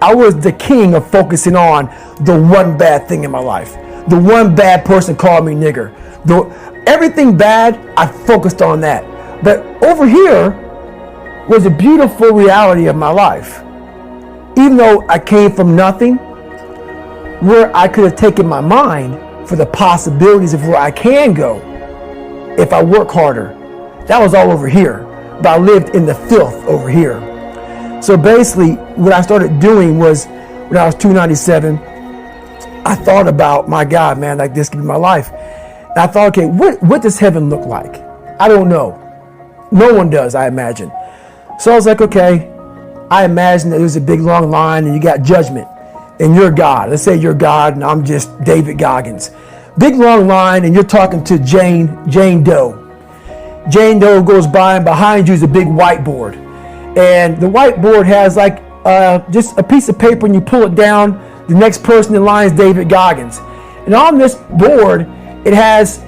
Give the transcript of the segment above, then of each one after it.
I was the king of focusing on the one bad thing in my life. The one bad person called me nigger. Everything bad, I focused on that. But over here was a beautiful reality of my life. Even though I came from nothing, where I could have taken my mind for the possibilities of where I can go if I work harder. That was all over here. But I lived in the filth over here. So basically, what I started doing was, when I was 297, I thought about, my God, man, like this could be my life. And I thought, okay, what does heaven look like? I don't know. No one does, I imagine. So I was like, okay, I imagine that there's a big long line and you got judgment and you're God. Let's say you're God and I'm just David Goggins. Big long line and you're talking to Jane Doe. Jane Doe goes by and behind you is a big whiteboard. And the whiteboard has like just a piece of paper and you pull it down. The next person in line is David Goggins. And on this board, it has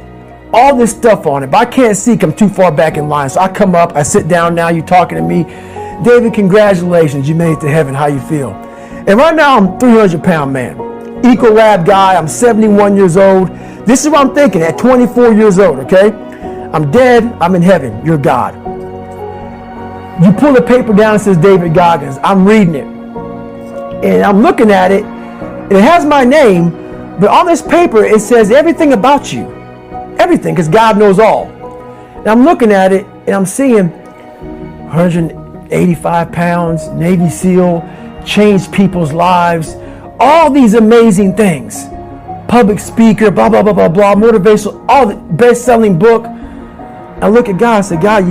all this stuff on it, but I can't see because I'm too far back in line. So I come up, I sit down now, you're talking to me. David, congratulations, you made it to heaven, how you feel? And right now I'm a 300-pound man. Ecolab guy, I'm 71 years old. This is what I'm thinking at 24 years old, okay? I'm dead, I'm in heaven, you're God. You pull the paper down, it says David Goggins. I'm reading it. And I'm looking at it, and it has my name, but on this paper it says everything about you. Everything, because God knows all. And I'm looking at it, and I'm seeing 185 pounds, Navy SEAL, changed people's lives, all these amazing things. Public speaker, blah, blah, blah, blah, blah, motivational, all the best-selling book. I look at God and say, God,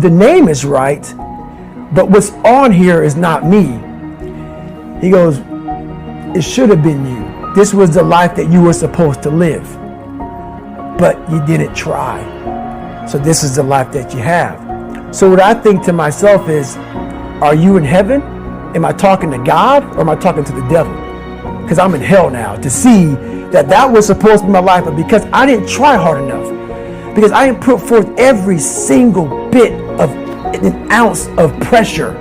the name is right, but what's on here is not me. He goes, it should have been you. This was the life that you were supposed to live, but you didn't try. So this is the life that you have. So what I think to myself is, are you in heaven? Am I talking to God or am I talking to the devil? Because I'm in hell now to see that was supposed to be my life, but because I didn't try hard enough, because I didn't put forth every single bit of an ounce of pressure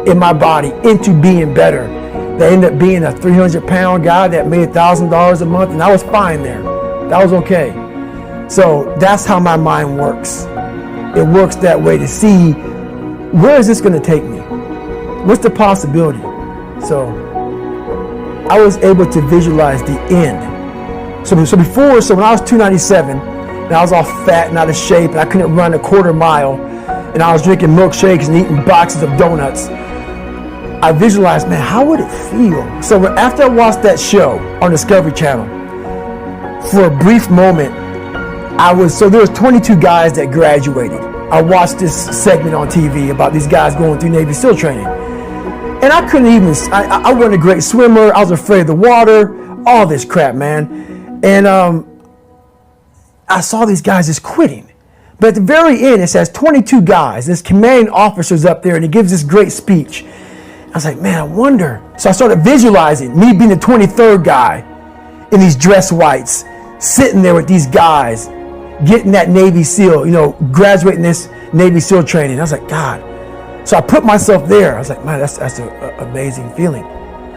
in my body into being better, that ended up being a 300-pound guy that made $1,000 a month, and I was fine there. That was okay. So that's how my mind works. It works that way to see, where is this going to take me? What's the possibility? So I was able to visualize the end. So when I was 297, and I was all fat and out of shape, and I couldn't run a quarter mile, and I was drinking milkshakes and eating boxes of donuts, I visualized, man, how would it feel? So after I watched that show on Discovery Channel, for a brief moment, there was 22 guys that graduated. I watched this segment on TV about these guys going through Navy SEAL training. And I couldn't even, I wasn't a great swimmer. I was afraid of the water, all this crap, man. And I saw these guys just quitting. But at the very end, it says 22 guys. This commanding officer's up there, and he gives this great speech. I was like, man, I wonder. So I started visualizing me being the 23rd guy in these dress whites, sitting there with these guys, getting that Navy SEAL, graduating this Navy SEAL training. I was like, God. So I put myself there. I was like, man, that's an amazing feeling.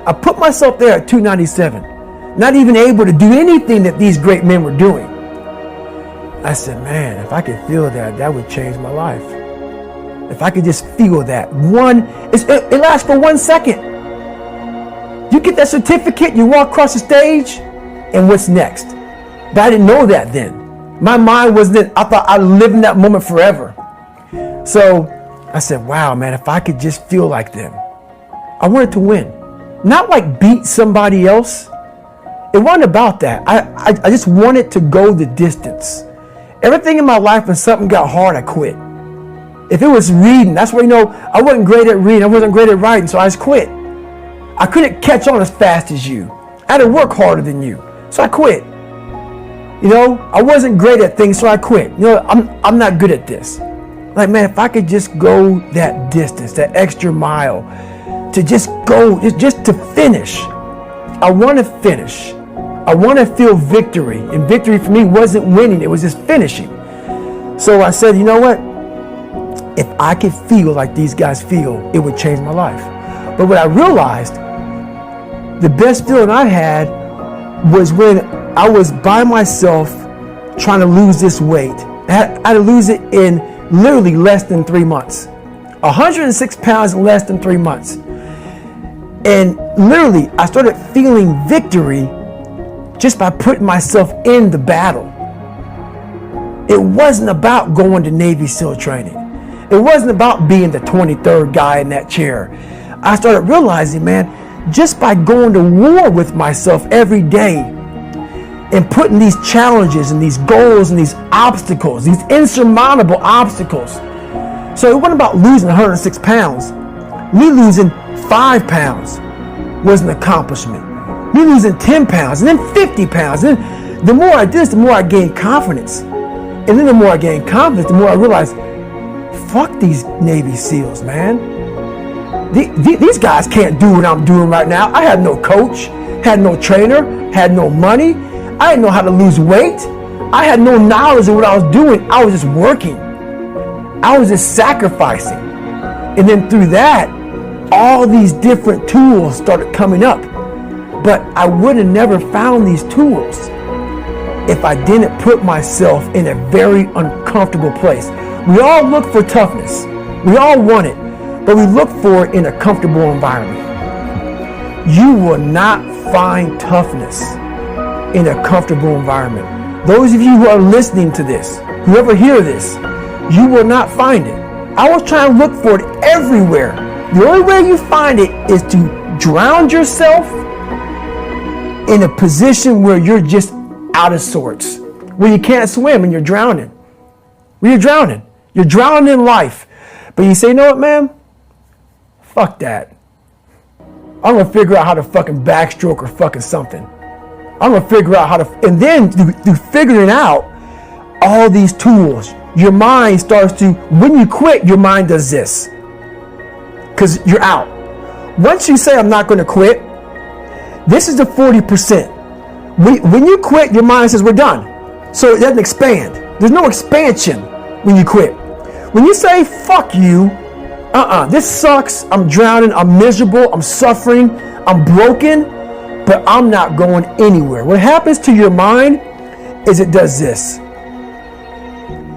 I put myself there at 297, not even able to do anything that these great men were doing. I said, man, if I could feel that would change my life. If I could just feel that. It lasts for 1 second. You get that certificate, you walk across the stage, and what's next? But I didn't know that then. My mind wasn't, I thought I'd live in that moment forever. So I said, wow, man, if I could just feel like them. I wanted to win. Not like beat somebody else. It wasn't about that. I just wanted to go the distance. Everything in my life, when something got hard, I quit. If it was reading, that's where, I wasn't great at reading. I wasn't great at writing, so I just quit. I couldn't catch on as fast as you. I had to work harder than you, so I quit. I wasn't great at things, so I quit. I'm not good at this. Like, man, if I could just go that distance, that extra mile, to just go, just to finish. I want to finish. I want to feel victory. And victory for me wasn't winning, it was just finishing. So I said, you know what? If I could feel like these guys feel, it would change my life. But what I realized The best feeling I had was when I was by myself trying to lose this weight. I had to lose it in literally less than 3 months. 106 pounds in less than 3 months. And literally, I started feeling victory just by putting myself in the battle. It wasn't about going to Navy SEAL training. It wasn't about being the 23rd guy in that chair. I started realizing, man, just by going to war with myself every day and putting these challenges and these goals and these obstacles, these insurmountable obstacles. So it wasn't about losing 106 pounds. Me losing 5 pounds was an accomplishment. Me losing 10 pounds and then 50 pounds. And then the more I did this, the more I gained confidence. And then the more I gained confidence, the more I realized, fuck these Navy SEALs, man. These guys can't do what I'm doing right now. I had no coach, had no trainer, had no money. I didn't know how to lose weight. I had no knowledge of what I was doing. I was just working. I was just sacrificing. And then through that, all these different tools started coming up. But I would have never found these tools if I didn't put myself in a very uncomfortable place. We all look for toughness. We all want it, but we look for it in a comfortable environment. You will not find toughness in a comfortable environment. Those of you who are listening to this, whoever hear this, you will not find it. I was trying to look for it everywhere. The only way you find it is to drown yourself in a position where you're just out of sorts, where you can't swim and you're drowning. Where you're drowning. You're drowning in life. But you say, you know what, man? Fuck that. I'm going to figure out how to fucking backstroke or fucking something. I'm going to figure out how to, and then through figuring out all these tools, your mind starts to, when you quit, your mind does this. Because you're out. Once you say, I'm not going to quit, this is the 40%. When you quit, your mind says, we're done. So it doesn't expand. There's no expansion when you quit. When you say, fuck you, this sucks, I'm drowning, I'm miserable, I'm suffering, I'm broken, but I'm not going anywhere. What happens to your mind is it does this.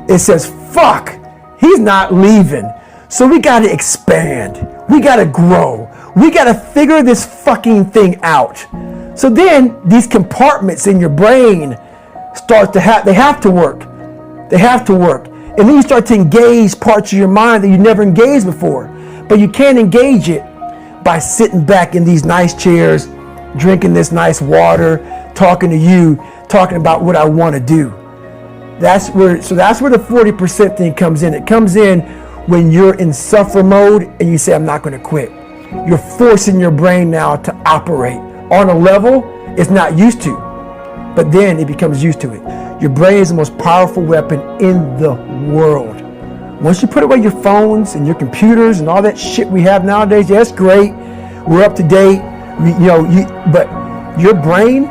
It says, fuck, he's not leaving. So we got to expand. We got to grow. We got to figure this fucking thing out. So then these compartments in your brain start to they have to work. They have to work. And then you start to engage parts of your mind that you never engaged before. But you can't engage it by sitting back in these nice chairs, drinking this nice water, talking to you, talking about what I want to do. That's where the 40% thing comes in. It comes in when you're in suffer mode and you say, I'm not going to quit. You're forcing your brain now to operate on a level it's not used to. But then it becomes used to it. Your brain is the most powerful weapon in the world. Once you put away your phones and your computers and all that shit we have nowadays, yeah, that's great. We're up to date. But your brain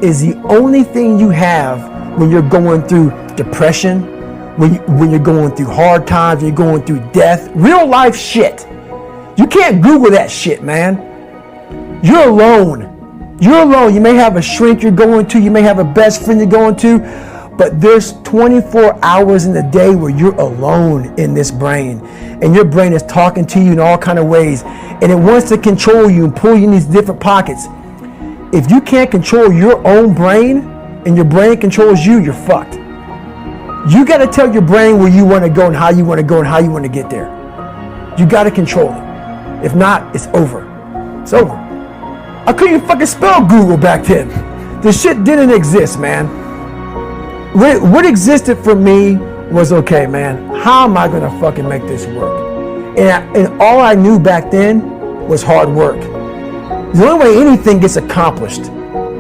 is the only thing you have when you're going through depression, when you're going through hard times, when you're going through death, real life shit. You can't Google that shit, man. You're alone. You're alone. You may have a shrink you're going to. You may have a best friend you're going to. But there's 24 hours in the day where you're alone in this brain. And your brain is talking to you in all kind of ways. And it wants to control you and pull you in these different pockets. If you can't control your own brain and your brain controls you, you're fucked. You got to tell your brain where you want to go and how you want to go and how you want to get there. You got to control it. If not, it's over. It's over. I couldn't even fucking spell Google back then. The shit didn't exist, man. What existed for me was, okay, man, how am I going to fucking make this work? And all I knew back then was hard work. The only way anything gets accomplished.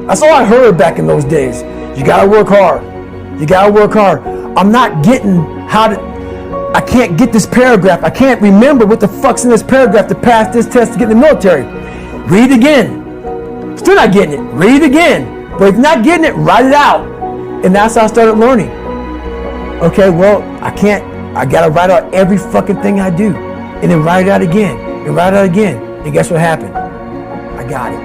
That's all I heard back in those days. You got to work hard. You got to work hard. I'm not getting I can't get this paragraph. I can't remember what the fuck's in this paragraph to pass this test to get in the military. Read again. Still not getting it. Read again. But if you're not getting it, write it out. And that's how I started learning. Okay, well, I gotta write out every fucking thing I do. And then write it out again. And write it out again. And guess what happened? I got it.